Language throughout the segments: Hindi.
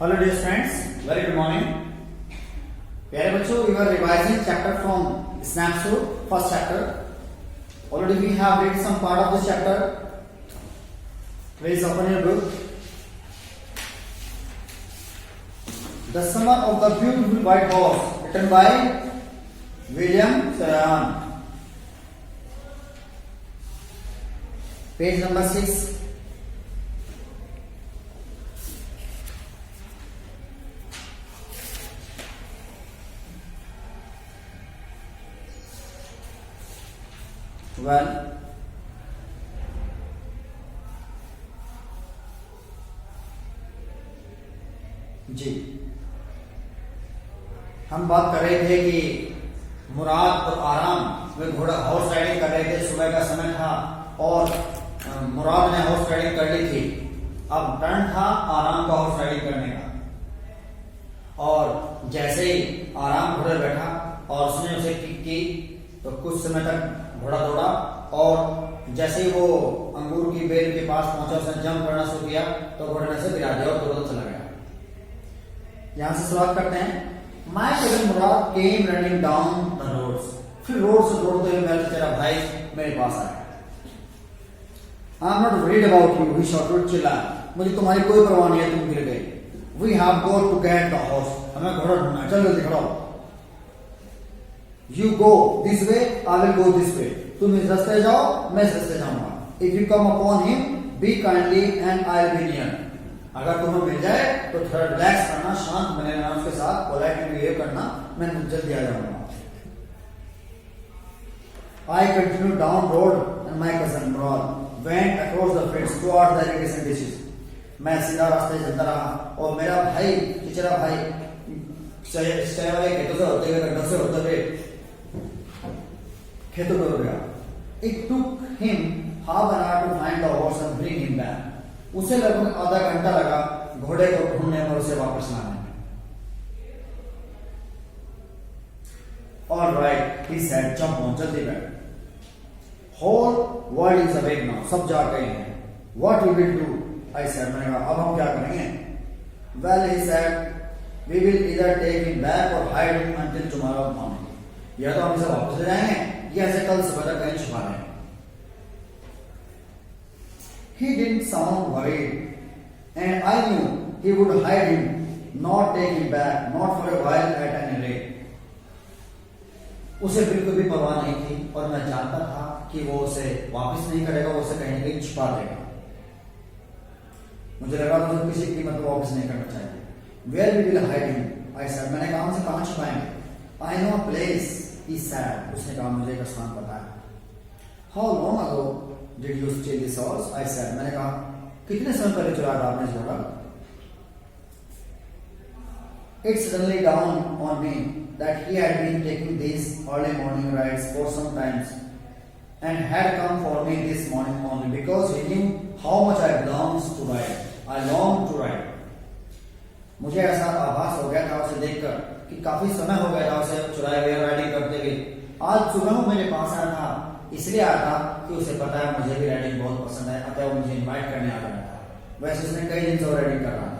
Hello dear friends, very good morning. प्यारे बच्चों, we were revising chapter from snapshot, first chapter. Already we have read some part of this chapter. Please open your book. The Summer of the Beautiful White Horse, written by William Saroyan. Page number 6. Well, जी हम बात कर रहे थे कि मुराद और आराम वे घोड़ा हॉर्स राइडिंग कर रहे थे। सुबह का समय था और मुराद ने हॉर्स राइडिंग कर ली थी। अब टर्न था आराम का हॉर्स राइडिंग करने का। और जैसे ही आराम घोड़े बैठा और उसने उसे किक की तो कुछ समय तक घोड़ा दौड़ा और जैसे ही वो अंगूर की बेल के पास पहुंचा उसने जंप करना शुरू किया तो घोड़े ने से गिरा दिया और तुरंत चला गया। यहां से शुरुआत करते हैं। My cousin Murad came running down the roads. फिर रोड से दौड़ते हुए मेरा तेरा भाई मेरे पास आया। I am not worried about you, he shouted, चिल्ला, मुझे तुम्हारी कोई परवाह नहीं है, तुम गिर गए। We have got to get the horse, हमें घोड़ा ढूंढना, चल जल्दी खड़ा हो। You go this way, I will go this way. तुम इस रास्ते जाओ, मैं इस रास्ते जाऊंगा। If you come upon him, be kindly and I will be near. अगर तुम्हें मिल जाए तो थोड़ा रिलैक्स करना, शांत बने रहना उसके साथ, पोलाइटली बिहेव करना, मैं जल्दी आ जाऊंगा। I continued down road and my cousin Murad went across the fields towards the irrigation ditches. मैं सीधा रास्ते चलता रहा और मेरा भाई, चिचरा भाई, शहर वाले खेतों से होते हुए, गड्ढों से होते हुए खेतों में गया। It took him half an hour to find the horse and bring him back. उसे लगभग आधा घंटा लगा घोड़े को ढूंढने और उसे वापस लाने में। All right, he said, jump on, जल्दी बैठ। Whole world is awake now, सब जाग गए हैं। What we will do? I said, मैंने कहा, अब हम क्या करेंगे? Well, he said, we will either take him back or hide him until tomorrow morning. या तो हम इसे वापस ले जाएंगे या इसे कल सुबह तक कहीं छुपा लेंगे। He didn't sound worried, and I knew he would hide him, not take him back, not for a while at any rate. उसे बिल्कुल भी परवाह नहीं थी और मैं जानता था कि वो उसे वापस नहीं करेगा, वो उसे कहीं कहीं छुपा देगा। मुझे लगा मुझे किसी कीमत पर वापस नहीं करना चाहिए। Where we will hide him? I said, मैंने कहा उसे कहाँ छुपाएंगे? I know a place, he said. उसने कहा मुझे एक स्थान पता है। How long ago did you steal this horse? I said. मैंने कहा कितने समय पहले चुराया आपने इस घोड़ा? It suddenly dawned on me that he had been taking these early morning rides for some time and had come for me this morning only because he knew how much I longed to ride. I longed to ride. मुझे ऐसा आभास हो गया था उसे देखकर कि काफी समय हो गया था उसे चुराए हुए राइडिंग करते हुए। आज सुबह वो मेरे पास आया था, इसलिए आया था कि उसे पता है मुझे भी राइडिंग बहुत पसंद है, अतः वो मुझे इनवाइट करने आ रहा था। वैसे उसने कई दिन से वो राइडिंग कर रहा था।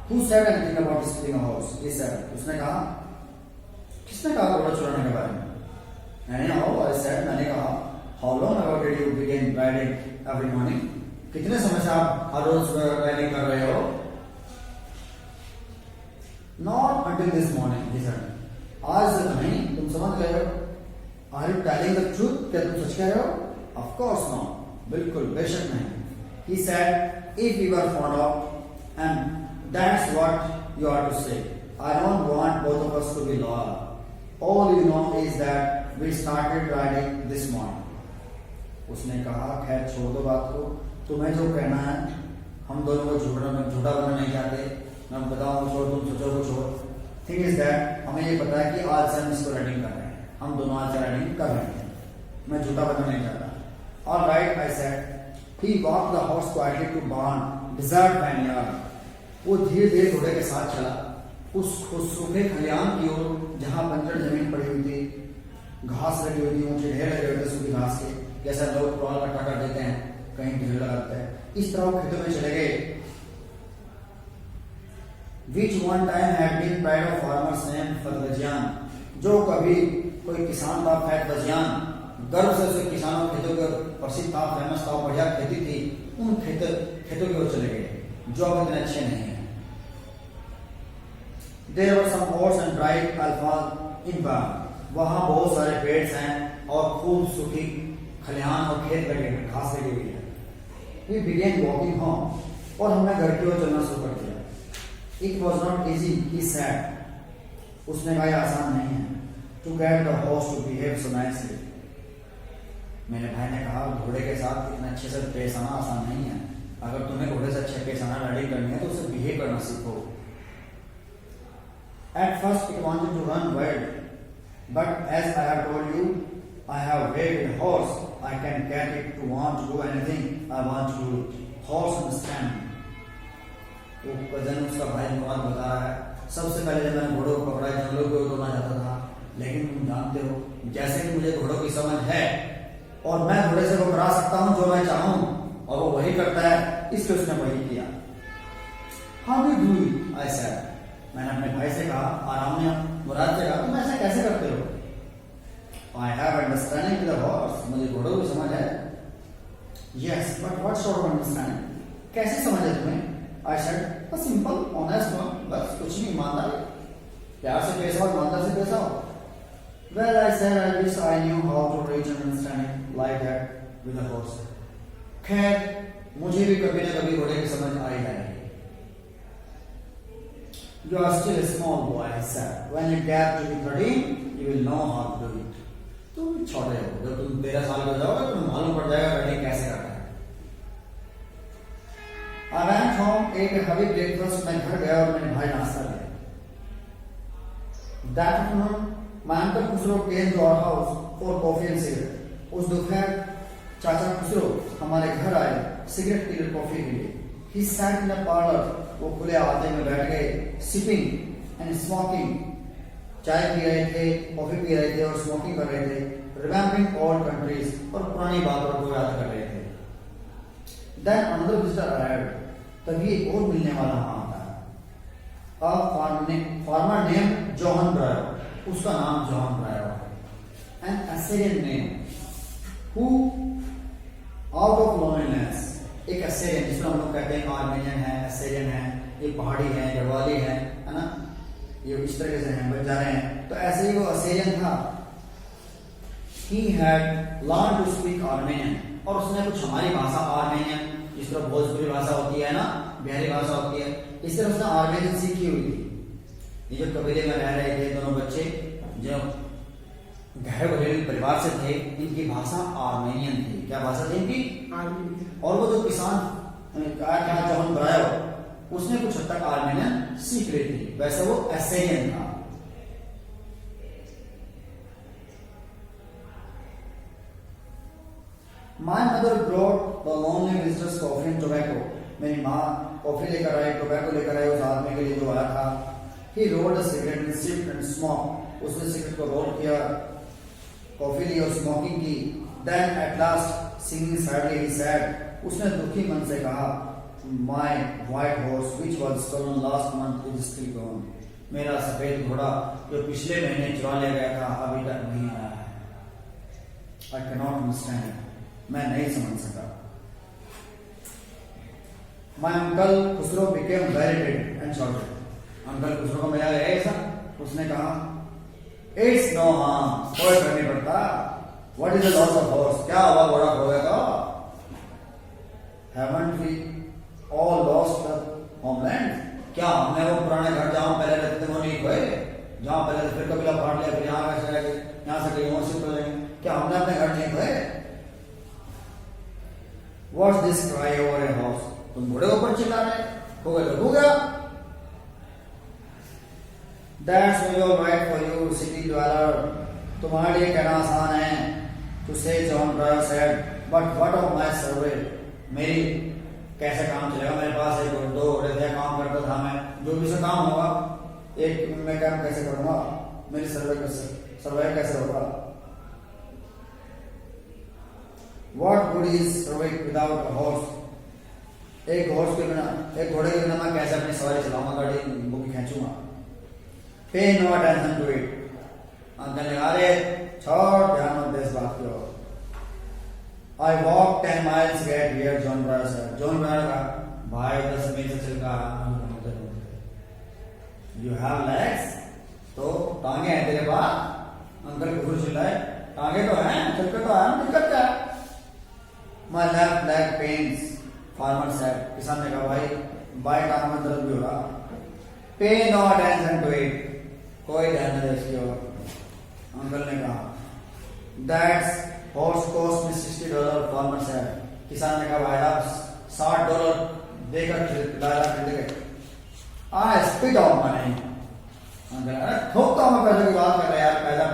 Who said anything about stealing a horse? He said. उसने कहा, किसने कहा घोड़ा चुराने के बारे में? Anyhow, I said, मैंने कहा, how long ago did you begin riding every morning? कितने समय से आप हर रोज राइडिंग कर रहे हो? Not until this morning, he said. आज से नहीं, तुम समझ गए हो? Are you telling the truth? क्या तुम सच कह रहे हो? Of course not. बिल्कुल बेशक नहीं। He said, if we were fond of, and that's what you are to say. I don't want both of us to be loyal. All you know is that we started riding this morning. उसने कहा, खैर छोड़ दो बात को, तुम्हें जो कहना है, हम दोनों को झूठा बनना नहीं चाहते। मैं बताऊं छोड़, तुम सोचो को छोड़। थिंग इज दैट हमें ये पता है कि आज से हम इसको राइडिंग कर रहे हैं, हम दोनों आज से राइडिंग कर रहे हैं। मैं झूठा बनना नहीं चाहता। All right, I said. He walked the horse quietly to barn, desert vineyard. वो धीरे धीरे घोड़े के साथ चला उस सूखे खलियान की ओर जहां बंजर जमीन पड़ी हुई थी, घास लगी हुई थी, ऊंचे ढेर लगे हुए थे सूखी घास के, जैसा लोग पुआल इकट्ठा कर देते हैं, कहीं ढेर लगाते हैं, इस तरह खेतों में चले गए। which one time had been pride of farmers named फतवजियान, जो कभी कोई किसान था फतवजियान, गर्व से उसे किसानों खेतों के प्रसिद्ध था, फेमस था, बढ़िया खेती थी, उन खेतों की ओर चले गए जो अब इतने अच्छे नहीं हैं। There were some oats and dried alfalfa in barn, वहाँ बहुत सारे पेड़ हैं और खूब सूखी खलिहान और खेत लगे हैं, घास लगी हुई है। We began walking home, और हमने घर की ओर चलना शुरू कर दिया। It was not easy, he said, उसने कहा यह आसान नहीं है, to get the horse to behave so nicely। मेरे भाई ने कहा घोड़े के साथ इतने अच्छे से पेश आना आसान नहीं है। अगर तुम्हें घोड़े से अच्छे पेश आना राइडिंग करनी है तो उसे बिहेव करना सीखो। At first it wanted to run wild, but as I have told you, I have raised a horse. I can get it to want to do anything I want to do. Horse understand। वो कजन उसका भाई मुराद बता रहा है, सबसे पहले जब मैंने घोड़ों को पकड़ा जंगलों की ओर दौड़ना चाहता था, लेकिन तुम जानते हो जैसे कि मुझे घोड़ों की समझ है और मैं घोड़े से वो करा सकता हूँ जो मैं चाहूँ और वो वही करता है, इसलिए उसने वही किया। How do you do it? I said। मैंने अपने भाई से कहा, आराम ने मुराद से कहा, तुम ऐसा कैसे करते हो? I have understanding with the horse। मुझे घोड़ों की समझ है। Yes, but what sort of understanding? कैसी समझ है तुम्हें? I said, a simple, honest one। बस कुछ नहीं, ईमानदार, प्यार से पेश आओ, ईमानदार से पेश आओ। Well, I said, I wish I knew how to reach an understanding like that with a horse। खैर, मुझे भी कभी न कभी घोड़े की समझ आ ही जाएगी। You are still a small boy, I said। When you get to be 13, you will know how to do it। तुम छोटे हो, जब तुम 13 साल के हो जाओगे तो मालूम पड़ जाएगा राइडिंग कैसे करना है। I went home, ate a heavy breakfast। मैं घर गया और मेरे भाई नाश्ता लिया। That afternoon, my uncle Khusro came to our house for coffee and cigarette। उस दोपहर चाचा खुसरो हमारे घर आए सिगरेट के लिए, कॉफी के लिए। He sat in a parlor। वो खुले आते में बैठ गए, sipping and smoking। चाय पी रहे थे, कॉफी पी रहे थे और स्मोकिंग कर रहे थे। Remembering old countries, और पुरानी बातों को याद कर रहे थे। Then another visitor arrived। तभी एक और मिलने वाला वहां आता। A farmer named Johan Breyer। उसका नाम John briar. An Assyrian name who out of loneliness। एक Assyrian जिसको हम लोग कहते हैं आर्मेनियन है, Assyrian है, ये पहाड़ी है, गढ़वाली है ना, ये इस तरह से हैं, बच जा रहे हैं। तो ऐसे ही वो Assyrian था। He had learned to speak Armenian। और उसने कुछ हमारी भाषा आर्मेनियन, जिस तरह भोजपुरी भाषा होती है ना, बिहारी भाषा होती है, इस तरह उसने आर्मेनियन सीखी हुई थी। ये जो कबीले में रह रहे थे दोनों बच्चे, जो गहरे घरेलू परिवार से थे, इनकी भाषा आर्मेनियन थी। क्या भाषा थी इनकी? आर्मेनियन। और वो जो किसान जॉन ब्रायर, उसने कुछ हद तक आर्मेनियन सीख ली थी, वैसे वो एसेरियन था। My mother brought the lonely visitors coffee and tobacco। मेरी माँ कॉफी लेकर आई, टोबैको लेकर आई उस आदमी के लिए जो आया था। He rolled a cigarette and sipped and smoked। उसने सिगरेट को रोल किया, कॉफी ली और स्मोकिंग की। Then at last, singing sadly, he said। उसने दुखी मन से कहा, My white horse, which was stolen last month, is still gone। मेरा सफेद घोड़ा जो पिछले महीने चुरा लिया गया था अभी तक नहीं आया है। I cannot understand it। मैं नहीं समझ सका। My uncle Khusro became very red and shouted। Uncle Khusro को मिला गया ऐसा, उसने कहा, It's no harm। कोई फर्क नहीं पड़ता। What is the loss of horse? क्या हुआ, घोड़ा खो गया तो? Haven't we all lost the homeland? क्या हमने वो पुराने घर जहाँ पहले रहते थे वो नहीं खोए? जहाँ पहले फिर कबीला फाड़ लिया, फिर यहाँ कैसे रह गए, यहाँ से कहीं और शिफ्ट हो जाएंगे, क्या हमने अपने घर नहीं खोए? What's this cry over a horse? तुम घोड़े ऊपर चिल्ला रहे, हो गया तो हो गया। That's very all right for you, city dweller। तुम्हारे लिए कहना आसान है, to say John Breyer said, but what of my survey? मेरी कैसे काम चलेगा? मेरे पास एक दो घोड़े थे, काम करता था मैं, जो भी से काम होगा, एक मैं काम कैसे करूंगा? मेरी सर्वे कैसे होगा? What good is survey without a horse? एक घोड़े के बिना मैं कैसे अपनी सवारी चलाऊंगा, गाड़ी बुकी खींचूंगा। Pay no attention to it. Uncle ने कहा, अरे छोड़, ध्यान मत दे इस बात की ओर। I walk 10 miles to get here, John Brother said. John Brother का भाई 10 मील से चल कर You have legs? तो टांगे हैं तेरे पास? अंकल घुर चिल्लाए, टांगे तो हैं, चलकर तो आया, दिक्कत क्या है? My left leg pains, farmer said. किसान ने कहा, भाई बाएं टांग में दर्द भी हो रहा। Pay no attention to it. कोई ध्यान नहीं दे इसकी ओर। अंकल ने कहा, That's horse cost me $60, farmer said. किसान ने कहा, भाई आप $60 देकर लाया खरीद गए। I spit out money. Uncle, अरे ठोकता हूँ मैं पैसे की बात कर रहा यार, पैदा।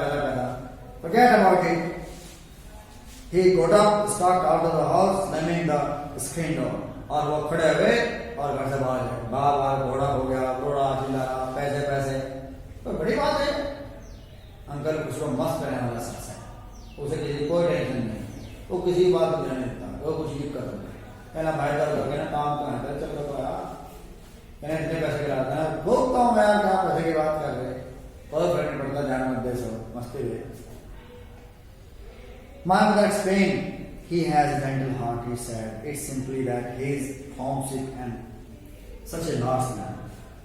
Forget about it. He got up, stalked out of the house, slamming the screen door. और वो खड़े हुए और घर से बाहर गए। बार घोड़ा हो गया, घोड़ा चिल्ला रहा, पैसे। तो बड़ी बात है। अंकल उसको मस्त करने वाला शख्स है, उसे किसी कोई टेंशन नहीं, वो किसी बात को ध्यान नहीं देता, वो कुछ नहीं करता। पहला भाई दर्द हो गया ना, काम तो है, चल तो यार मैंने इतने पैसे गिराता है, भोगता हूँ मैं, क्या पैसे की बात कर रहे, कोई फर्क नहीं पड़ता, ध्यान मत दे, सब मस्ती हुई। My mother explained, he has a gentle heart, he said. It's simply that he is homesick and such a lost man.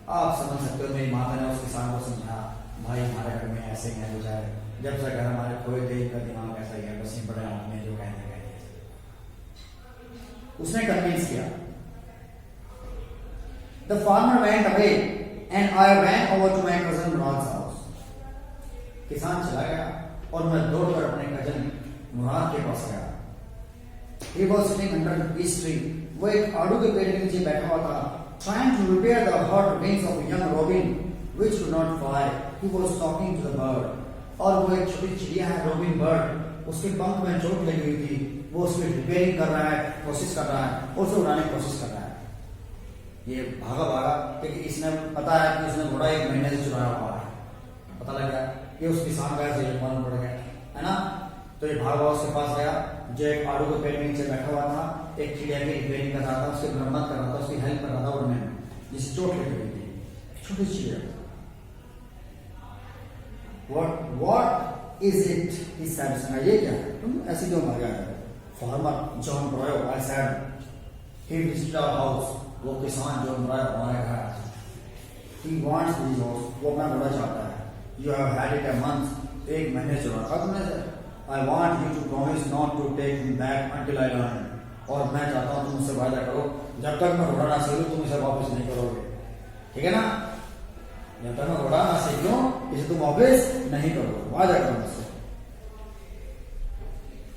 आप समझ सकते हो, मेरी माता ने उस किसान को समझा, भाई हमारे घर में ऐसे हैं गुजारे, जब से घर हमारे खोए थे, इनका दिमाग ऐसा ही है, बस ये बड़े आदमी जो कहते। उसने कन्विंस किया। The farmer went away and I ran over to my cousin Murad's house. किसान चला गया और मैं दौड़कर अपने कजन मुराद के पास गया। He was sitting under the peach tree. वो एक आड़ू के पेड़ के नीचे बैठा हुआ था, trying to repair the hurt wings of a young robin which could not fly. He was talking to the bird. और वो एक छोटी चिड़िया है, रोबिन बर्ड, उसके पंख में चोट लगी हुई थी, वो उसकी रिपेयरिंग कर रहा है, कोशिश कर रहा है, और उसे उड़ाने की कोशिश कर रहा है। ये भागा क्योंकि इसने पता है कि उसने घोड़ा 1 महीने से चुराया हुआ है, पता लग गया, ये उस किसान का ऐसे मालूम पड़ गया है ना। तो ये भागा उसके पास गया, जो एक आड़ू के पेड़ के नीचे बैठा हुआ था, एक चिड़िया की रिपेयरिंग कर रहा था, उसकी मरम्मत कर रहा था, उसकी हेल्प कर रहा था उड़ने में, जिससे चोट लगी हुई थी, छोटी चिड़िया। What is it? He said, ये क्या है, तुम ऐसे क्यों भागा है? Farmer John Broyo, I said, he visited our house. वो किसान John Broyo हमारे घर आया। He wants these horse, वो अपना घोड़ा चाहता है। You have had it a month, 1 महीने से रखा तुमने से। I want you to promise not to take him back until I learn. और मैं चाहता हूँ तुम मुझसे वादा करो, जब तक मैं घोड़ा ना सीखूं तुम इसे वापस नहीं करोगे, ठीक है ना? जब तक मैं घोड़ा ना सीख लूं इसे तुम वापस नहीं करोगे, वादा करो मुझसे।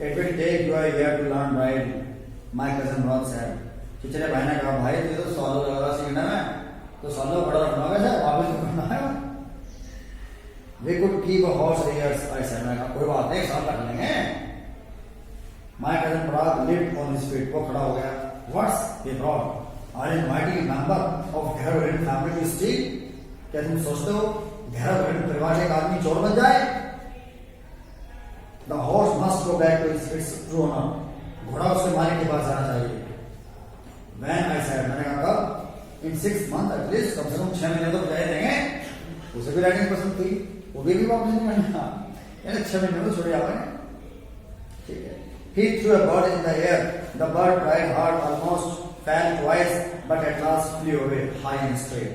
It will take you a year to learn ride, my cousin Rod said. चिचरे भाई ने कहा, भाई तुझे तो 100 लोग लगा सीखने में, तो 100 लोग बड़ा रखना होगा, वापस नहीं करना है। We could keep a horse years, I said. मैं कहा कोई बात नहीं, 1 साल रख लेंगे। My cousin Rod leaped on his feet, वो खड़ा हो गया। What's he brought? Are you inviting a member of Gehravind family to steal? क्या तुम सोचते हो Gehravind परिवार के एक आदमी चोर बन जाए? The horse must go back to its true owner. घोड़ा उसके मालिक के पास जाना चाहिए। When I said, मैंने कहा कब? In 6 months at least, कम से कम 6 महीने तो बजाय देंगे। उसे भी राइडिंग पसंद थी, वो भी वापस नहीं करना, यानी 6 महीने तो छोड़े आवे। ठीक है। He threw a bird in the air. The bird tried hard, almost fell twice, but at last flew away high and straight.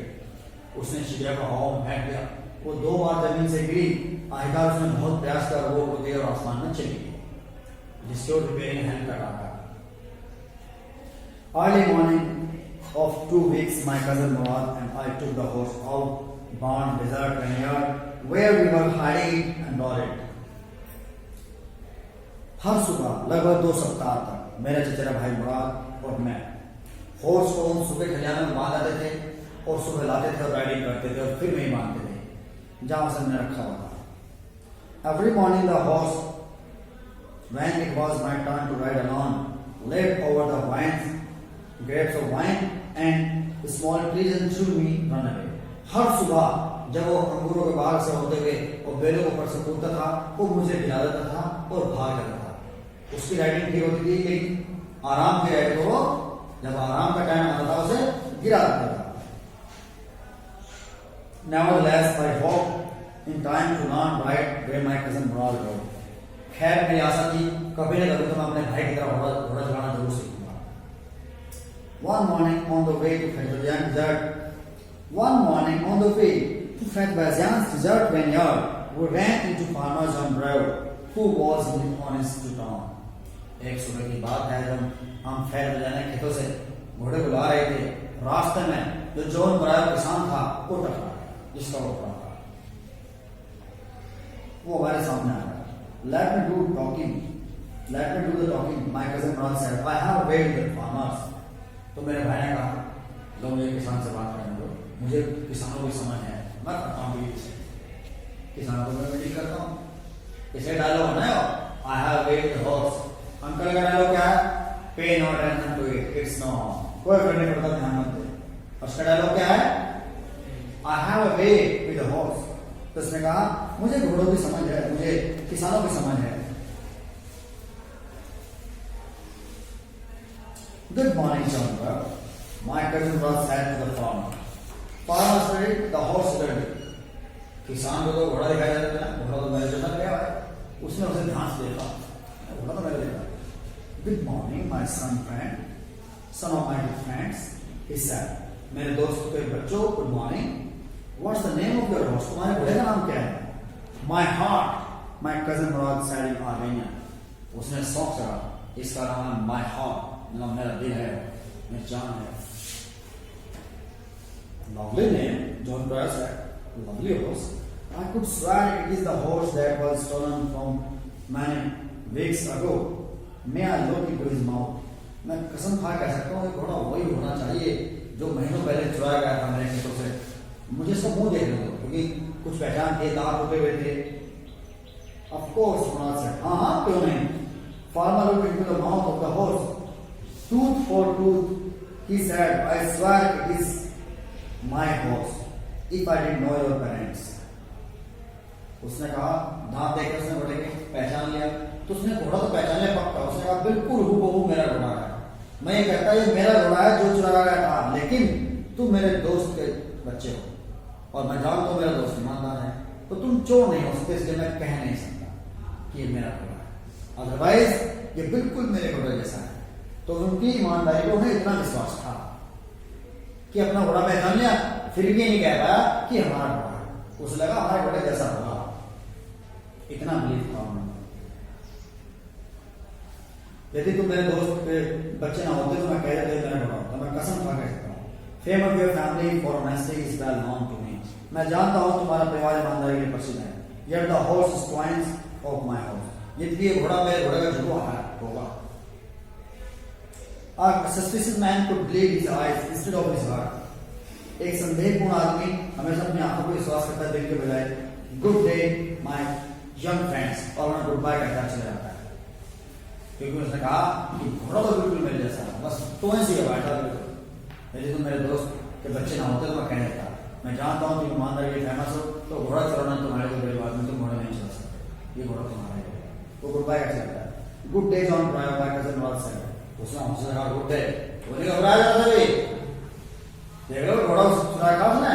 उसने चिड़िया का हॉर्न फेंक दिया, वो 2 बार जमीन से गिरी, आखिरकार उसने बहुत प्रयास कर वो उड़ गई और आसमान में चली गई, जिससे वो रिपेयरिंग हेल्प कर रहा था। Early morning of 2 weeks, my cousin Murad and I took the horse out, barn, desert, and yard, where we were hiding and buried. हर सुबह लगभग 2 सप्ताह तक मेरा चचेरा भाई मुराद और मैं हॉर्स को उन सुबह खलियान में बांध आते थे और सुबह लाते थे और राइडिंग करते थे और फिर वहीं बांधते थे जहां से हमने रखा हुआ था। Every morning the horse, when it was my turn to ride along, leaped over the vines, grapes of wine and small trees and threw me run away. हर सुबह जब वो अंगूरों के बाग से होते हुए और बेलों के ऊपर से कूदता था, वो मुझे गिरा देता था और भाग जाता था। उसकी राइडिंग ठीक होती थी, लेकिन आराम की राइड को वो जब आराम का टाइम आता था उसे गिरा देता था। Nevertheless, I hope in time to learn right where my cousin Murad rode. खैर मेरी आशा थी कभी न कभी तो मैं अपने भाई की तरह घोड़ा चलाना जरूर सीखूंगा। One morning on the way to Fetbazian's desert vineyard, we ran into Farmer John Brown, who was on his to town. एक सुबह की बात है जब हम फैटबजान खेतों से घोड़े को ला रहे थे, रास्ते में जो जॉन ब्रायर किसान था वो टकरा जिसका वो पड़ा था, वो हमारे सामने आया। Let me do the talking. My cousin Murad said, I have a way with the farmers. तो मेरे भाई ने कहा, लो मुझे किसान से बात करने दो, मुझे किसानों की समझ है, मैं करता हूँ किसानों को मैं डील करता हूँ। इसे डायलॉग है ना, I have a way with the horse. Uncle का डायलॉग क्या है? Pay no attention to it, it's no harm. कोई फर्क नहीं पड़ता, ध्यान मत दे। उसका डायलॉग क्या है? I have a way with the horse. तो उसने कहा मुझे घोड़ों की समझ है, मुझे किसानों की समझ है। Good morning, Chandra. My cousin was said to the farmer. Farmer said the horse ready. किसान को तो घोड़ा दिखाई दे रहा है, घोड़ा तो मेरे जैसा गया है। उसने उसे ध्यान से देखा, घोड़ा तो मेरे जैसा। Good morning, my son of my good friends. He said, मेरे दोस्त के बच्चों, good morning. What's the name of your horse? तुम्हारे घोड़े का नाम क्या है? My heart. My cousin Murad said in Armenian. उसने शौक चढ़ा, इसका नाम है My heart. मतलब मेरा दिल है, मेरी जान है। Lovely name, John Brown said. Lovely horse. I could swear it is the horse that was stolen from many weeks ago. May I look into his mouth? मैं कसम खा कह सकता हूँ घोड़ा वही होना चाहिए जो महीनों पहले चुराया गया था मेरे खेतों से। मुझे इसका मुंह देखने दो क्योंकि कुछ पहचान थे, दांत रुके हुए थे। Of course, Murad said. हाँ क्यों नहीं? Farmer looked into the mouth of the horse. Tooth for tooth, he said, I swear it is my horse. If I didn't know your parents. उसने कहा, दांत देखकर उसने घोड़े की पहचान लिया, तो उसने घोड़ा तो पहचान लिया पक्का। उसने कहा बिल्कुल हूबहू मेरा घोड़ा है। मैं ये कहता ये मेरा घोड़ा है जो चुराया गया था, लेकिन तुम मेरे दोस्त के बच्चे हो और मैं जानता हूँ मेरा दोस्त ईमानदार है, तो तुम चोर नहीं हो सकते, इसलिए मैं कह नहीं सकता कि ये मेरा घोड़ा है। अदरवाइज ये बिल्कुल मेरे घोड़े जैसा है। तो उनकी ईमानदारी को उन्हें इतना विश्वास था कि अपना घोड़ा पहचान लिया, फिर भी नहीं कह पाया कि हमारा घोड़ा है। उसे लगा हमारे घोड़े जैसा होगा, इतना बिलीव था उन्हें। यदि तुम मेरे दोस्त के बच्चे ना होते तो मैं कह देता मेरा घोड़ा होता, मैं कसम खा कह सकता हूँ। Fame of your family for honesty is well known to me. मैं जानता हूँ तुम्हारा परिवार ईमानदारी के लिए प्रसिद्ध है। Yet the horse is twins of my horse. यदि ये घोड़ा मेरे घोड़े का जुड़वा है होगा। A suspicious man could believe his eyes instead of his heart. एक संदेहपूर्ण आदमी हमेशा अपनी आंखों पर विश्वास करता है दिल के बजाय। Good day, my young friends, और उन्हें गुड बाय कहकर चले जाता है, क्योंकि उसने कहा कि घोड़ा तो बिल्कुल मेरे जैसा है, बस तो ऐसी है बैठा बिल्कुल। यदि तुम मेरे दोस्त के बच्चे ना होते तो मैं कह देता, मैं जानता हूँ तुम ईमानदारी के फेमस हो, तो घोड़ा चलाना तुम्हारे लिए बड़ी बात नहीं, तुम घोड़ा नहीं चला सकते, ये घोड़ा तुम्हारा है। वो गुड बाय कैसे लगता है? Good day John Brayer by cousin Morgan से। उसने हमसे कहा गुड डे, वो नहीं घबराया जाता भी, देख लो घोड़ा चुराया था उसने,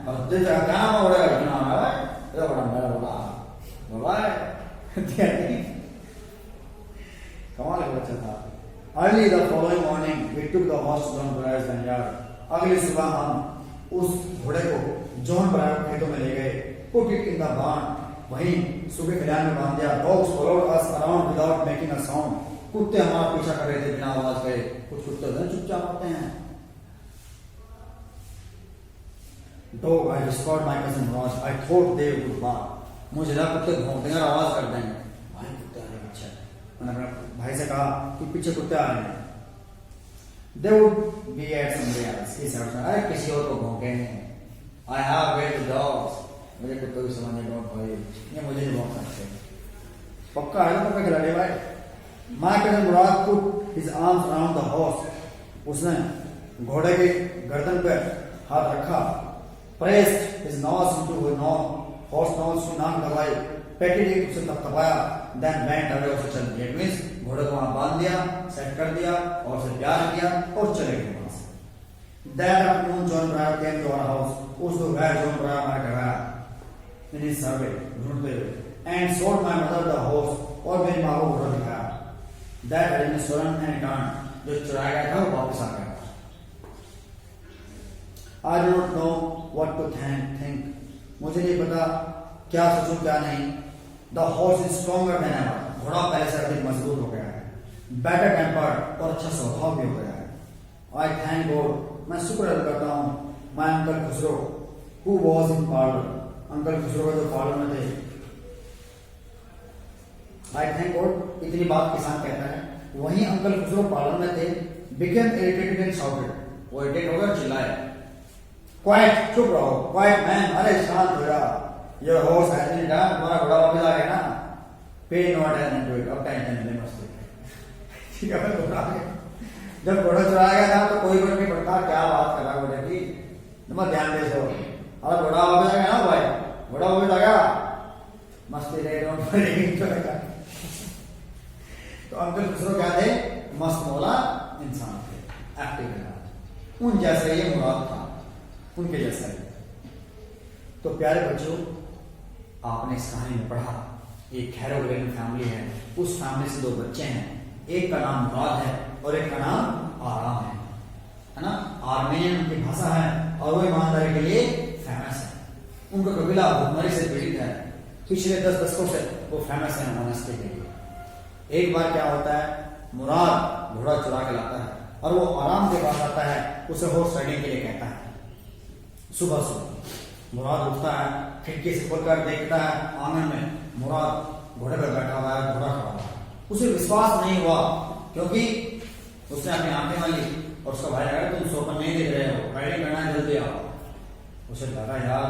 और दिल जगह क्या नाम घोड़े का नाम है, ये घोड़ा मेरा घोड़ा कमाल का बच्चा था। Early the following morning, we took the horse to John Brier's vineyard. अगली सुबह हम उस घोड़े को जॉन ब्रायर खेतों में ले गए। Put it in the barn. वहीं सुबह खलिहान में बांध दिया। Dogs followed us around without making a sound. कुत्ते हमारा पीछा कर रहे थे बिना आवाज करे। कुछ कुत्ते होते हैं चुपचाप आते हैं। Dog, I whispered my cousin Raj. I thought they would bark. मुझे लगा कुत्ते भौंकते हैं और आवाज कर देंगे। भाई कुत्ते आ रहे हैं, अच्छा। मैंने अपने भाई से कहा कि पीछे कुत्ते आ रहे हैं। They would be at somewhere else. इस अरे किसी और को भौंकेंगे। I have great dogs. मुझे कुत्तों की समझ नहीं भाई, ये मुझे नहीं भौंक सकते। पक्का है ना पक्का खिलाड़ी भाई। My cousin Murad put his arms around the horse. उसने घोड़े के गर्दन पर हाथ रखा। Pressed his nose into his nose. Horse nose से नाक दबाई। Petted it, उसे थपथपाया। Then went away, उसे चल दिया। It means घोड़े को वहां बांध दिया, सेट कर दिया और उसे प्यार किया और चले गए वहां से। That afternoon John Briar came to our house. उस दोपहर जॉन ब्रायर हमारे घर आया in his survey ढूंढते हुए and showed my mother the horse और मेरी माँ को घोड़ा दिखाया that had been stolen and returned जो चुराया गया था वो वापस आ गया। I do not know what to think. मुझे नहीं पता क्या सोचूं क्या नहीं। The horse is stronger than ever. घोड़ा पहले से अधिक मजबूत हो गया है। Better tempered और अच्छा स्वभाव भी हो गया है। I thank God. मैं शुक्र अदा करता हूँ। My uncle Khusro who was in parlor. Uncle Khusro का जो पार्लर में थे। I thank God इतनी बात किसान कहता है। वहीं अंकल खुसरो पार्लर में थे। Became irritated and shouted. वो irritate हो गया चिल्लाए। Quiet, चुप रहो। Quiet man, अरे शांत हो जा। Your horse has been done. तुम्हारा घोड़ा वापस आ गया ना? Pay no attention to it. अब टेंशन नहीं मस्ती। ठीक है घोड़ा जब घोड़ा चुराया गया था तो कोई फर्क नहीं पड़ता क्या बात कर रहा है घोड़े की। तुम ध्यान दे सो। अब घोड़ा वापस आ गया ना भाई? घोड़ा वापस आ गया। मस्ती रहे डोंट वरी एंजॉय कर। तो अंकल खुसरो क्या थे? मस्त मौला इंसान थे, एक्टिव। उन जैसा ये मुराद था, उनके जैसा ही। तो प्यारे बच्चों, आपने इस कहानी में पढ़ा एक खैरोगेन फैमिली है, उस फैमिली से दो बच्चे हैं, एक का नाम मुराद है और एक का नाम आराम है ना? आर्मेनियन उनकी भाषा है और वो ईमानदारी के लिए फेमस है। उनका कबीला भूखमरी से पीड़ित है, पिछले 10 दशकों से वो फेमस है होनेस्टी के लिए। एक बार क्या होता है, मुराद घोड़ा चुरा के लाता है और वो आराम के पास आता है, उसे हॉर्स राइडिंग के लिए कहता है। सुबह सुबह मुराद उठता है, खिड़की से खोलकर देखता है आंगन में मुराद घोड़े पर बैठा हुआ है, घोड़ा खड़ा हुआ है। उसे विश्वास नहीं हुआ क्योंकि उसने अपनी आंखें मारी और उसका भाई लगा तुम सोकर नहीं देख रहे हो, राइडिंग करना है, जल्दी आओ। उसे लगा यार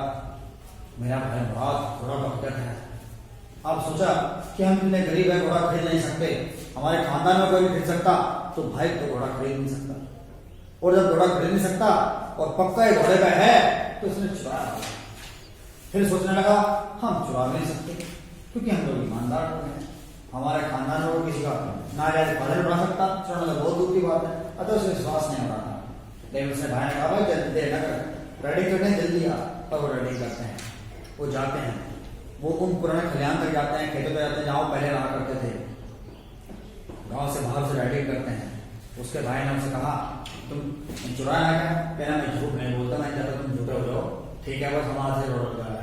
मेरा भाई मुराद घोड़ा पकड़ है। अब सोचा कि हम इतने गरीब है, घोड़ा खरीद नहीं सकते, हमारे खानदान में कोई नहीं खरीद सकता, तो भाई तो घोड़ा खरीद नहीं सकता। और जब घोड़ा खरीद नहीं सकता और पक्का ही घोड़े का है तो उसने चुराया। फिर सोचने लगा हम चुरा नहीं सकते क्योंकि हम लोग ईमानदार हैं, हमारे खानदान में किसी का नाजायज फायदा नहीं उठा सकता, चुराना तो बहुत दूर की बात है। अतः उसे विश्वास नहीं हो रहा था। लेकिन उसने भाई ने कहा भाई जल्दी देर न कर, रेडी करने जल्दी आ। और वो रेडी करते हैं, वो जाते हैं, वो उन पुराने खलियान तक जाते हैं, खेतों पे जाते हैं जहाँ पहले रहा करते थे। गाँव से बाहर से रेडी करते हैं। उसके भाई ने उसे कहा तुम चुराया है क्या? कहना मैं झूठ नहीं बोलता, मैं चाहता तुम झूठे हो जाओ, ठीक है बस हमारे से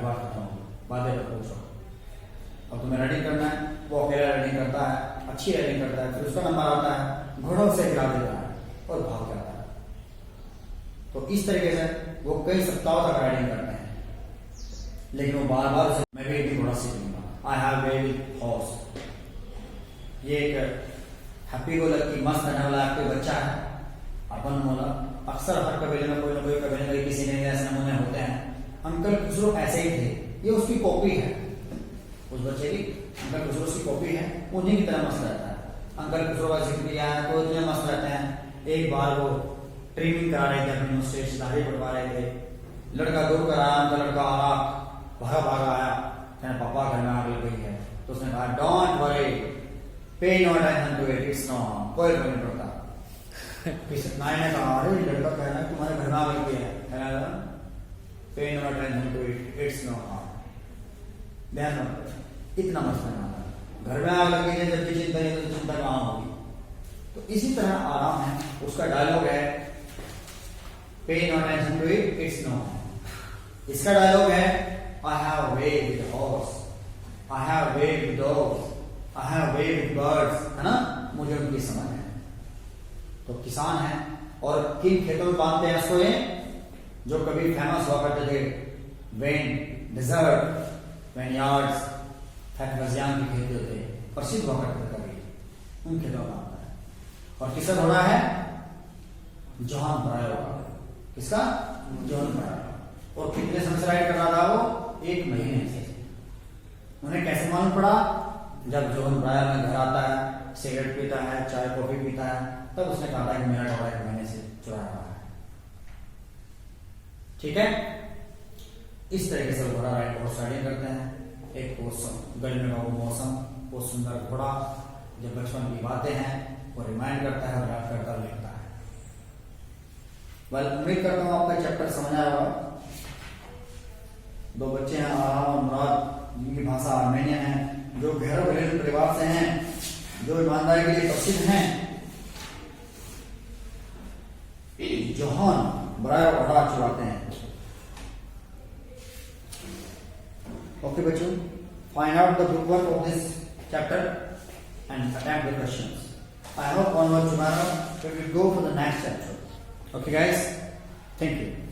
बात करता हूँ, बातें पर पूछो। अब तुम्हें रेडी करना है। वो अकेला रेडी करता है, अच्छी रेडी करता है। फिर उसका नंबर आता है, घोड़ों से गिरा देता है और भाग जाता है। तो इस तरीके से वो कई सप्ताहों तक राइडिंग करते हैं, लेकिन वो बार बार उसे मैं भी घोड़ा सीखूंगा। I have very horse. ये एक हैप्पी गो लकी मस्त रहने वाला कोई बच्चा है, अपन मोला। अक्सर हर कबीले में कोई ना कोई कबीले में किसी ने ऐसे नमूने होते हैं। अंकल खुसरो ऐसे ही थे, ये उसकी कॉपी है, उस बच्चे की अंकल खुसरो की कॉपी है, उन्हीं की तरह मस्त रहता है। अंकल खुसरो का जिक्र किया है तो इतने मस्त रहते हैं। एक बार वो ट्रिमिंग करा रहे थे, अपनी मुस्टैच दाढ़ी बढ़वा रहे थे। लड़का दूर कर आया, उनका लड़का आरा भागा भागा आया, कहना पापा घर में आग लग गई है। तो उसने कहा don't worry, pay no attention to it, it's no harm, कोई फर्क नहीं पड़ता। नाई ने कहा अरे लड़का कहना तुम्हारे घर में आग लग गई है, कहना pay no attention to it, it's no harm. ध्यान रखो, इतना मस्त बनाना, घर में आग लगी है जबकि चिंता नहीं तो चिंता कहाँ होगी। तो इसी तरह आराम है, उसका डायलॉग है pay no attention to it, it's no harm. इसका डायलॉग है I have way with horse, I have way with dogs, I have way with birds, है ना? मुझे उनकी समझ है। तो किसान है और किन खेतों में बांधते हैं इसको, जो कभी फेमस हुआ करते थे, वेन डिजर्ट, वेनयार्ड्स, फैक्टरियां के खेत होते प्रसिद्ध हुआ करते थे कभी, उन खेतों में बांधता है। और किसका घोड़ा है? जॉन ब्रायर का। किसका? John briar. और कितने समय से राइड कर रहा था वो? 1 महीने से। उन्हें कैसे मालूम पड़ा? जब जॉन ब्रायर में घर आता है, सिगरेट पीता है, चाय कॉफी पीता है, तब उसने कहा था कि मेरा घोड़ा 1 महीने से चुरा रहा है। ठीक है, इस तरीके से घोड़ा राइड हॉर्स राइडिंग करते हैं। एक गर्मी का वो मौसम, वो सुंदर घोड़ा जो बचपन की बातें हैं वो रिमाइंड करता है और याद करता और लिखता है। वेल, उम्मीद करता हूँ आपका चैप्टर समझ आया होगा। दो बच्चे हैं, आराम और मुराद, जिनकी भाषा आर्मेनियन है, जो घरों घरेलू परिवार से हैं, जो ईमानदारी के लिए प्रसिद्ध हैं। जोहान बड़ा बड़ा चुराते हैं। ओके बच्चों, find out the book work of this chapter and attempt the questions. I hope on tomorrow we will go for the next chapter. Okay guys, thank you.